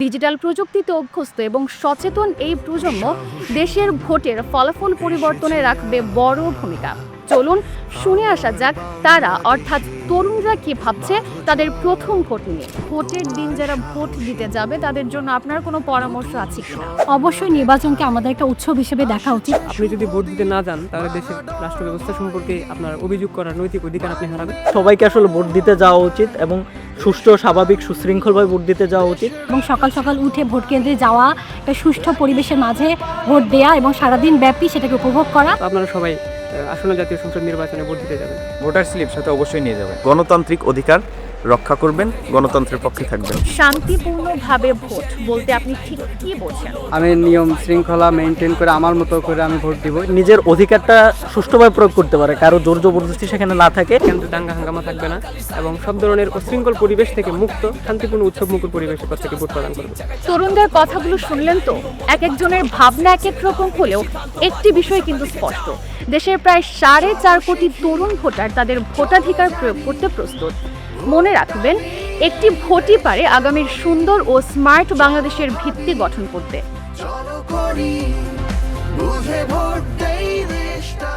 Digital প্রযুক্তিতে অভ্যস্ত এবং সচেতন এই প্রজন্ম দেশের ভোটের ফলাফল পরিবর্তনে রাখবে বড় ভূমিকা। চলুন শুনে আসা যাক তারা অর্থাৎ তরুণরা কি ভাবছে তাদের প্রথম ভোট নিয়ে। ভোটের দিন যারা ভোট দিতে যাবে তাদের জন্য আপনার কোনো পরামর্শ আছে কিনা? অবশ্যই নির্বাচনকে আমাদের একটা উৎসব হিসেবে দেখা উচিত। আপনি যদি ভোট দিতে না যান তাহলে দেশের রাষ্ট্র ব্যবস্থা সম্পর্কে আপনার অভিযোগ করার নৈতিক অধিকার আপনি হারাবেন। সবাইকে আসলে ভোট দিতে যাওয়া উচিত এবং সুষ্ঠু, স্বাভাবিক, সুশৃঙ্খলভাবে ভোট দিতে যাওয়া উচিত। এবং সকাল সকাল উঠে ভোট কেন্দ্রে যাওয়া, একটা সুষ্ঠু পরিবেশের মাঝে ভোট দেয়া এবং সারাদিন ব্যাপী সেটাকে উপভোগ করা। আপনারা সবাই আসন্ন জাতীয় সংসদ নির্বাচনে ভোট দিতে যাবেন। ভোটার স্লিপ সাথে অবশ্যই নিয়ে যাবেন। গণতান্ত্রিক অধিকার রক্ষা করবেন, গণতন্ত্রের পক্ষে থাকবেন। শান্তিপূর্ণভাবে ভোট বলতে আপনি ঠিক কি বোঝেন? আমি নিয়ম শৃঙ্খলা মেনটেন করে আমার মতো করে আমি ভোট দিব। নিজের অধিকারটা সুষ্ঠুভাবে প্রয়োগ করতে পারে, কারো জোর জবরদস্তি সেখানে না থাকে। কেন্দ্রে দাঙ্গা হাঙ্গামা থাকবে না এবং সব ধরনের উশৃঙ্খল পরিবেশ থেকে মুক্ত শান্তিপূর্ণ উৎসব মুখর পরিবেশের পর থেকে ভোট প্রদান করবে। তরুণদের কথাগুলো শুনলেন তো? এক একজনের ভাবনা এক এক রকম হলেও একটি বিষয় কিন্তু স্পষ্ট, দেশের প্রায় 4.5 কোটি তরুণ ভোটার তাদের ভোটাধিকার প্রয়োগ করতে প্রস্তুত। মনে রাখবেন, একটি ভোটই পারে আগামীর সুন্দর ও স্মার্ট বাংলাদেশের ভিত্তি গঠন করতে। চলো করি বুঝে ভোট দেই দেশটা